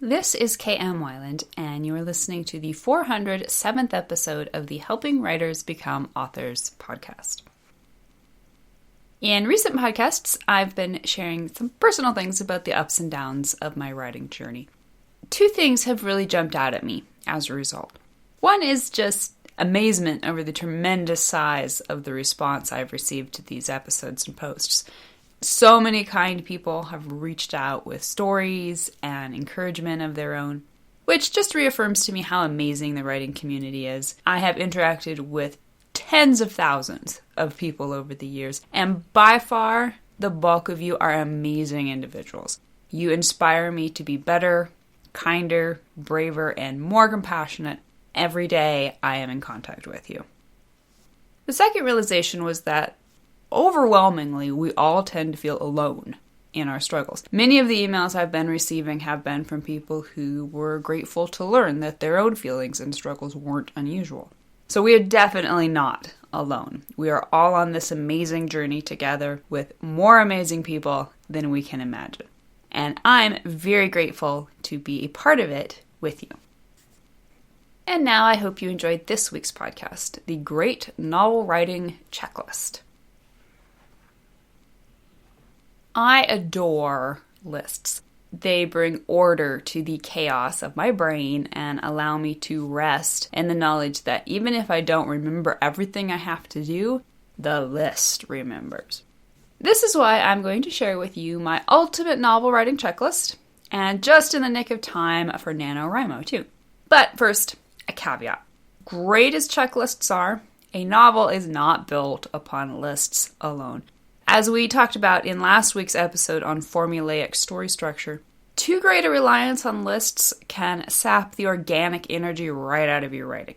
This is KM Wyland, and you're listening to the 407th episode of the Helping Writers Become Authors podcast. In recent podcasts, I've been sharing some personal things about the ups and downs of my writing journey. Two things have really jumped out at me as a result. One is just amazement over the tremendous size of the response I've received to these episodes and posts. So many kind people have reached out with stories and encouragement of their own, which just reaffirms to me how amazing the writing community is. I have interacted with tens of thousands of people over the years, and by far, the bulk of you are amazing individuals. You inspire me to be better, kinder, braver, and more compassionate every day I am in contact with you. The second realization was that overwhelmingly, we all tend to feel alone in our struggles. Many of the emails I've been receiving have been from people who were grateful to learn that their own feelings and struggles weren't unusual. So we are definitely not alone. We are all on this amazing journey together with more amazing people than we can imagine. And I'm very grateful to be a part of it with you. And now I hope you enjoyed this week's podcast, The Great Novel Writing Checklist. I adore lists. They bring order to the chaos of my brain and allow me to rest in the knowledge that even if I don't remember everything I have to do, the list remembers. This is why I'm going to share with you my ultimate novel writing checklist, and just in the nick of time for NaNoWriMo too. But first, a caveat. Great as checklists are, a novel is not built upon lists alone. As we talked about in last week's episode on formulaic story structure, too great a reliance on lists can sap the organic energy right out of your writing.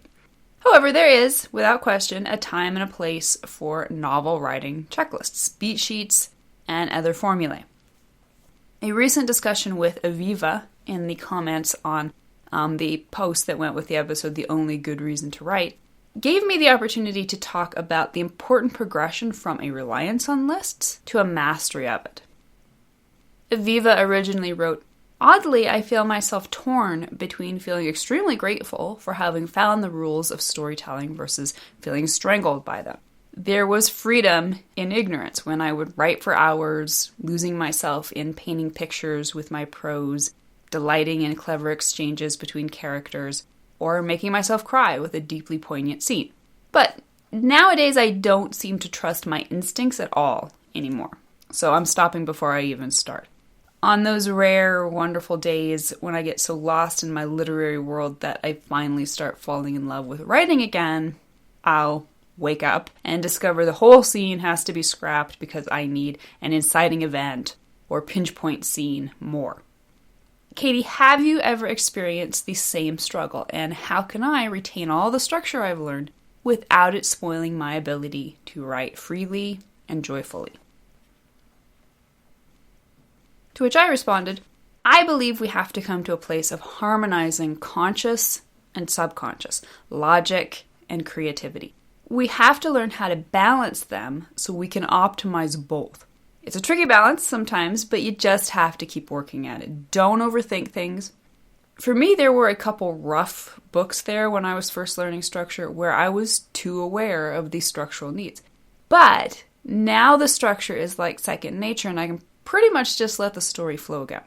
However, there is, without question, a time and a place for novel writing checklists, beat sheets, and other formulae. A recent discussion with Aviva in the comments on the post that went with the episode, The Only Good Reason to Write, gave me the opportunity to talk about the important progression from a reliance on lists to a mastery of it. Aviva originally wrote, "Oddly, I feel myself torn between feeling extremely grateful for having found the rules of storytelling versus feeling strangled by them. There was freedom in ignorance when I would write for hours, losing myself in painting pictures with my prose, delighting in clever exchanges between characters, or making myself cry with a deeply poignant scene. But nowadays I don't seem to trust my instincts at all anymore, so I'm stopping before I even start. On those rare, wonderful days when I get so lost in my literary world that I finally start falling in love with writing again, I'll wake up and discover the whole scene has to be scrapped because I need an inciting event or pinch point scene more." Katie, have you ever experienced the same struggle, and how can I retain all the structure I've learned without it spoiling my ability to write freely and joyfully? To which I responded, I believe we have to come to a place of harmonizing conscious and subconscious, logic and creativity. We have to learn how to balance them so we can optimize both. It's a tricky balance sometimes, but you just have to keep working at it. Don't overthink things. For me, there were a couple rough books there when I was first learning structure where I was too aware of these structural needs. But now the structure is like second nature and I can pretty much just let the story flow again.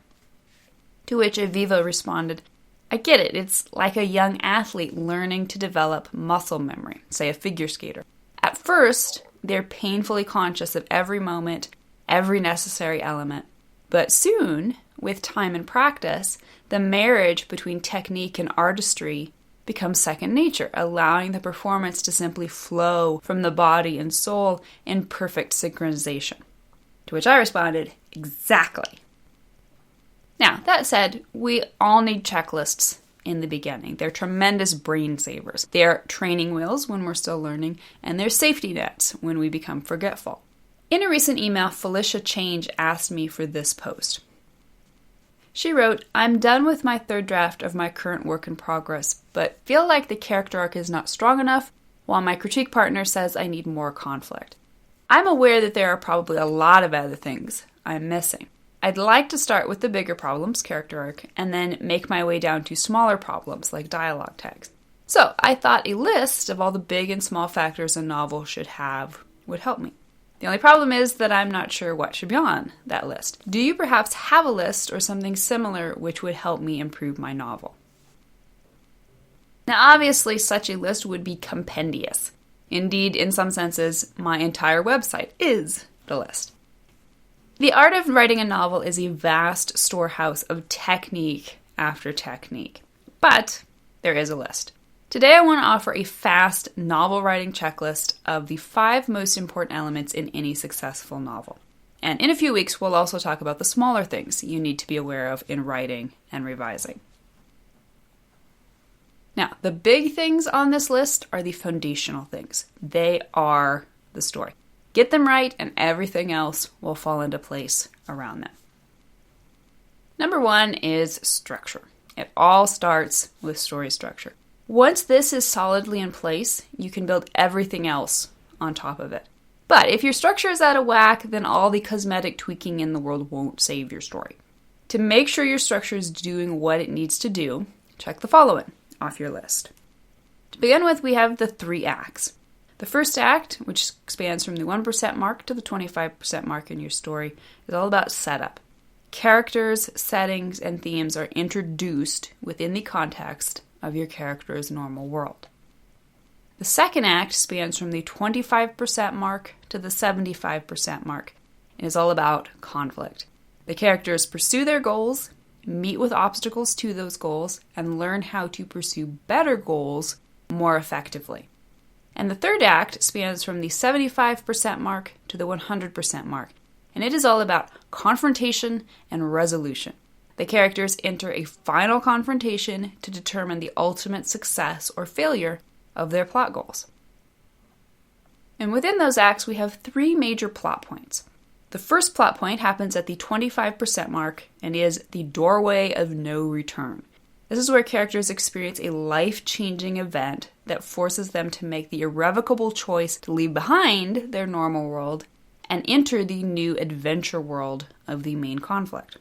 To which Aviva responded, I get it. It's like a young athlete learning to develop muscle memory, say a figure skater. At first, they're painfully conscious of every moment, every necessary element. But soon, with time and practice, the marriage between technique and artistry becomes second nature, allowing the performance to simply flow from the body and soul in perfect synchronization. To which I responded, exactly. Now, that said, we all need checklists in the beginning. They're tremendous brain savers. They're training wheels when we're still learning, and they're safety nets when we become forgetful. In a recent email, Felicia Change asked me for this post. She wrote, I'm done with my third draft of my current work in progress, but feel like the character arc is not strong enough, while my critique partner says I need more conflict. I'm aware that there are probably a lot of other things I'm missing. I'd like to start with the bigger problems, character arc, and then make my way down to smaller problems like dialogue tags. So I thought a list of all the big and small factors a novel should have would help me. The only problem is that I'm not sure what should be on that list. Do you perhaps have a list or something similar which would help me improve my novel? Now obviously such a list would be compendious. Indeed, in some senses, my entire website is the list. The art of writing a novel is a vast storehouse of technique after technique. But there is a list. Today I want to offer a fast novel writing checklist of the 5 most important elements in any successful novel. And in a few weeks, we'll also talk about the smaller things you need to be aware of in writing and revising. Now, the big things on this list are the foundational things. They are the story. Get them right and everything else will fall into place around them. Number 1 is structure. It all starts with story structure. Once this is solidly in place, you can build everything else on top of it. But if your structure is out of whack, then all the cosmetic tweaking in the world won't save your story. To make sure your structure is doing what it needs to do, check the following off your list. To begin with, we have the 3 acts. The first act, which spans from the 1% mark to the 25% mark in your story, is all about setup. Characters, settings, and themes are introduced within the context of your character's normal world. The second act spans from the 25% mark to the 75% mark and is all about conflict. The characters pursue their goals, meet with obstacles to those goals, and learn how to pursue better goals more effectively. And the third act spans from the 75% mark to the 100% mark, and it is all about confrontation and resolution. The characters enter a final confrontation to determine the ultimate success or failure of their plot goals. And within those acts, we have 3 major plot points. The first plot point happens at the 25% mark and is the doorway of no return. This is where characters experience a life-changing event that forces them to make the irrevocable choice to leave behind their normal world and enter the new adventure world of the main conflict.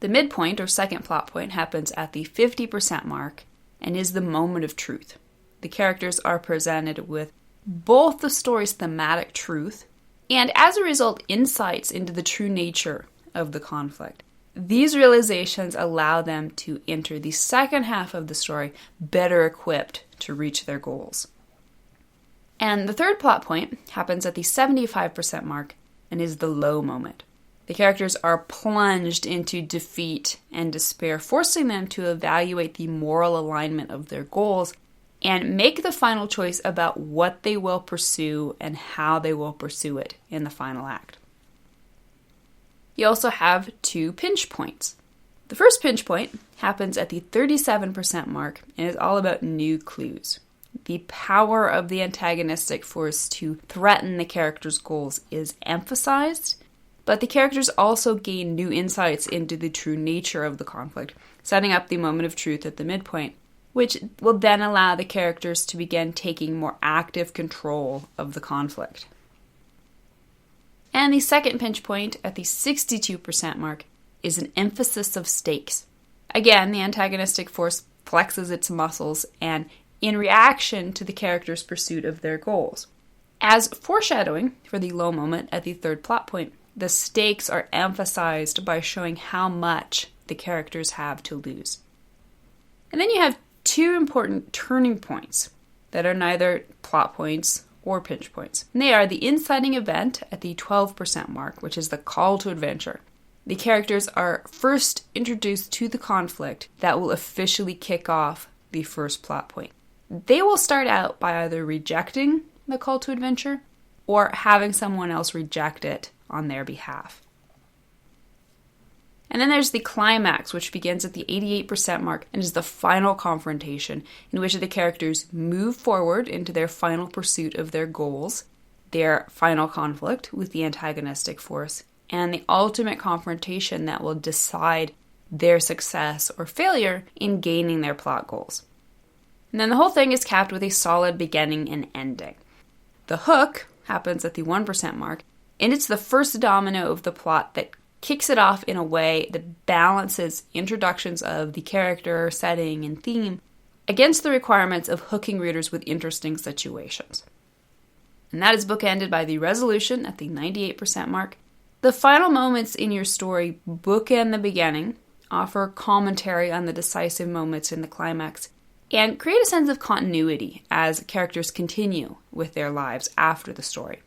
The midpoint, or second plot point, happens at the 50% mark and is the moment of truth. The characters are presented with both the story's thematic truth and, as a result, insights into the true nature of the conflict. These realizations allow them to enter the second half of the story better equipped to reach their goals. And the third plot point happens at the 75% mark and is the low moment. The characters are plunged into defeat and despair, forcing them to evaluate the moral alignment of their goals and make the final choice about what they will pursue and how they will pursue it in the final act. You also have 2 pinch points. The first pinch point happens at the 37% mark and is all about new clues. The power of the antagonistic force to threaten the character's goals is emphasized, but the characters also gain new insights into the true nature of the conflict, setting up the moment of truth at the midpoint, which will then allow the characters to begin taking more active control of the conflict. And the second pinch point at the 62% mark is an emphasis of stakes. Again, the antagonistic force flexes its muscles and in reaction to the character's pursuit of their goals. As foreshadowing for the low moment at the third plot point, the stakes are emphasized by showing how much the characters have to lose. And then you have 2 important turning points that are neither plot points or pinch points. And they are the inciting event at the 12% mark, which is the call to adventure. The characters are first introduced to the conflict that will officially kick off the first plot point. They will start out by either rejecting the call to adventure or having someone else reject it on their behalf. And then there's the climax, which begins at the 88% mark and is the final confrontation in which the characters move forward into their final pursuit of their goals, their final conflict with the antagonistic force, and the ultimate confrontation that will decide their success or failure in gaining their plot goals. And then the whole thing is capped with a solid beginning and ending. The hook happens at the 1% mark, and it's the first domino of the plot that kicks it off in a way that balances introductions of the character, setting, and theme against the requirements of hooking readers with interesting situations. And that is bookended by the resolution at the 98% mark. The final moments in your story bookend the beginning, offer commentary on the decisive moments in the climax, and create a sense of continuity as characters continue with their lives after the story.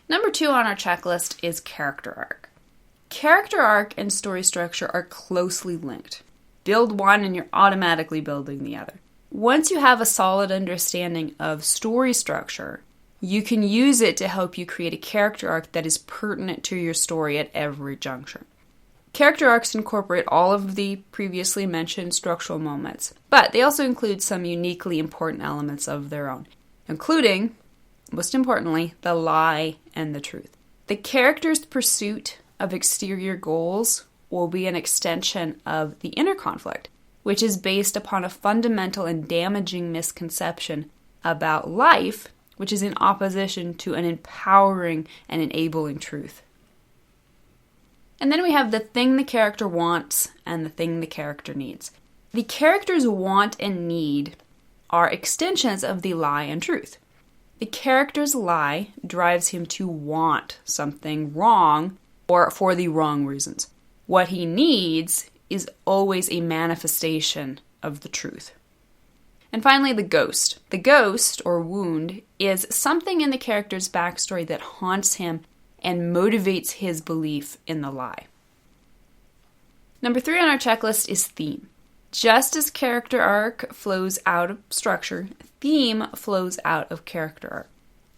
Number 2 on our checklist is character arc. Character arc and story structure are closely linked. Build one and you're automatically building the other. Once you have a solid understanding of story structure, you can use it to help you create a character arc that is pertinent to your story at every juncture. Character arcs incorporate all of the previously mentioned structural moments, but they also include some uniquely important elements of their own, including, most importantly, the lie and the truth. The character's pursuit of exterior goals will be an extension of the inner conflict, which is based upon a fundamental and damaging misconception about life, which is in opposition to an empowering and enabling truth. And then we have the thing the character wants and the thing the character needs. The character's want and need are extensions of the lie and truth. The character's lie drives him to want something wrong or for the wrong reasons. What he needs is always a manifestation of the truth. And finally, the ghost. The ghost, or wound, is something in the character's backstory that haunts him and motivates his belief in the lie. Number 3 on our checklist is theme. Just as character arc flows out of structure, theme flows out of character arc.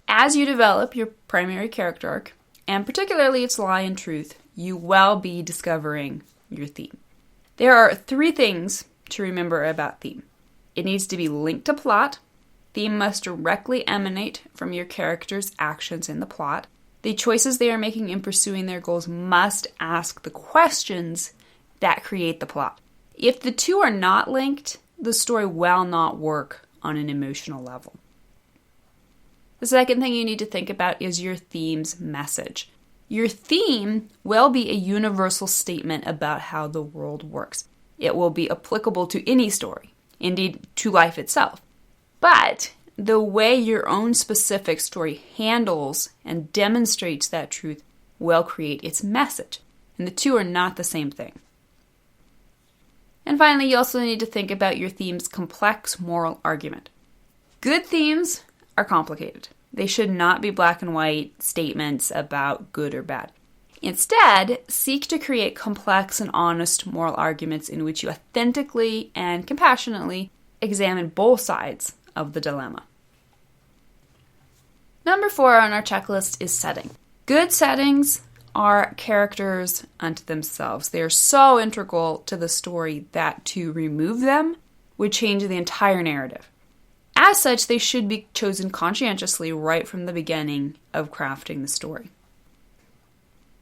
As you develop your primary character arc, and particularly its lie and truth, you will be discovering your theme. There are 3 things to remember about theme. It needs to be linked to plot. Theme must directly emanate from your character's actions in the plot. The choices they are making in pursuing their goals must ask the questions that create the plot. If the two are not linked, the story will not work on an emotional level. The second thing you need to think about is your theme's message. Your theme will be a universal statement about how the world works. It will be applicable to any story, indeed to life itself. But the way your own specific story handles and demonstrates that truth will create its message. And the two are not the same thing. And finally, you also need to think about your theme's complex moral argument. Good themes are complicated. They should not be black and white statements about good or bad. Instead, seek to create complex and honest moral arguments in which you authentically and compassionately examine both sides of the dilemma. Number 4 on our checklist is setting. Good settings are characters unto themselves. They are so integral to the story that to remove them would change the entire narrative. As such, they should be chosen conscientiously right from the beginning of crafting the story.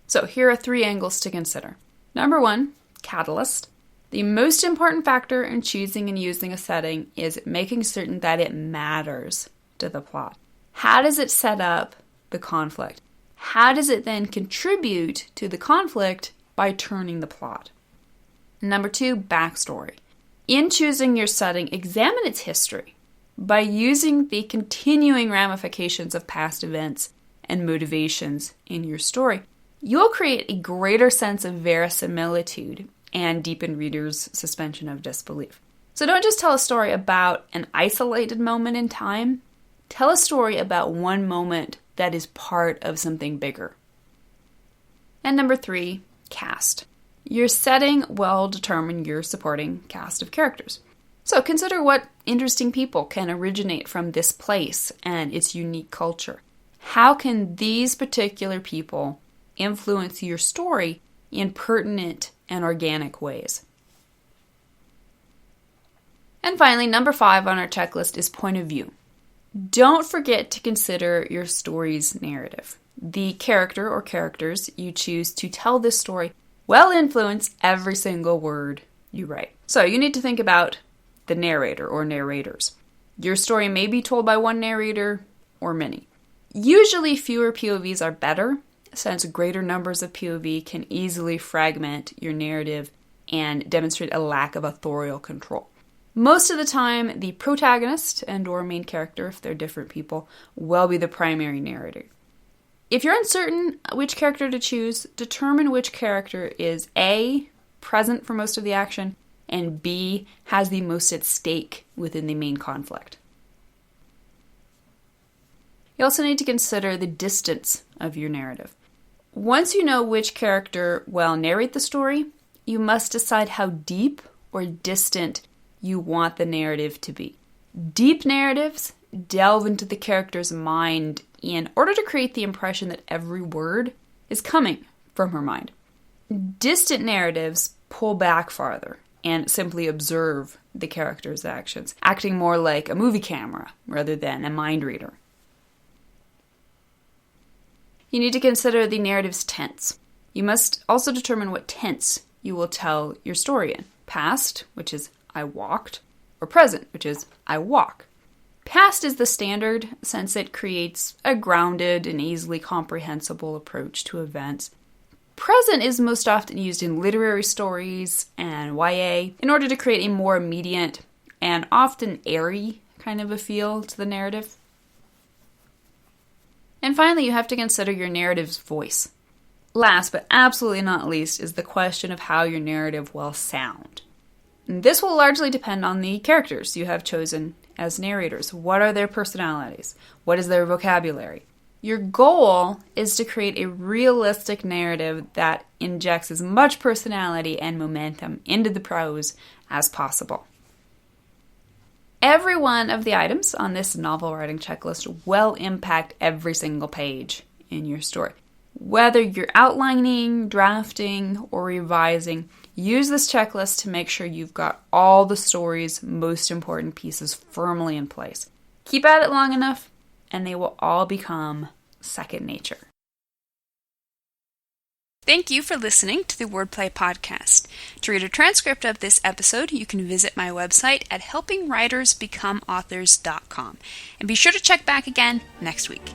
So here are 3 angles to consider. Number 1, catalyst. The most important factor in choosing and using a setting is making certain that it matters to the plot. How does it set up the conflict? How does it then contribute to the conflict by turning the plot? Number 2, backstory. In choosing your setting, examine its history. By using the continuing ramifications of past events and motivations in your story, you'll create a greater sense of verisimilitude and deepen readers' suspension of disbelief. So don't just tell a story about an isolated moment in time. Tell a story about one moment that is part of something bigger. And number 3, cast. Your setting will determine your supporting cast of characters. So consider what interesting people can originate from this place and its unique culture. How can these particular people influence your story in pertinent and organic ways? And finally, number 5 on our checklist is point of view. Don't forget to consider your story's narrative. The character or characters you choose to tell this story will influence every single word you write. So you need to think about the narrator or narrators. Your story may be told by one narrator or many. Usually fewer POVs are better, since greater numbers of POV can easily fragment your narrative and demonstrate a lack of authorial control. Most of the time, the protagonist and or main character, if they're different people, will be the primary narrator. If you're uncertain which character to choose, determine which character is A, present for most of the action, and B, has the most at stake within the main conflict. You also need to consider the distance of your narrative. Once you know which character will narrate the story, you must decide how deep or distant you want the narrative to be. Deep narratives delve into the character's mind in order to create the impression that every word is coming from her mind. Distant narratives pull back farther and simply observe the character's actions, acting more like a movie camera rather than a mind reader. You need to consider the narrative's tense. You must also determine what tense you will tell your story in. Past, which is I walked, or present, which is I walk. Past is the standard since it creates a grounded and easily comprehensible approach to events. Present is most often used in literary stories and YA in order to create a more immediate and often airy kind of a feel to the narrative. And finally, you have to consider your narrative's voice. Last, but absolutely not least, is the question of how your narrative will sound. This will largely depend on the characters you have chosen as narrators. What are their personalities? What is their vocabulary? Your goal is to create a realistic narrative that injects as much personality and momentum into the prose as possible. Every one of the items on this novel writing checklist will impact every single page in your story. Whether you're outlining, drafting, or revising, use this checklist to make sure you've got all the story's most important pieces firmly in place. Keep at it long enough, and they will all become second nature. Thank you for listening to the Wordplay Podcast. To read a transcript of this episode, you can visit my website at helpingwritersbecomeauthors.com. And be sure to check back again next week.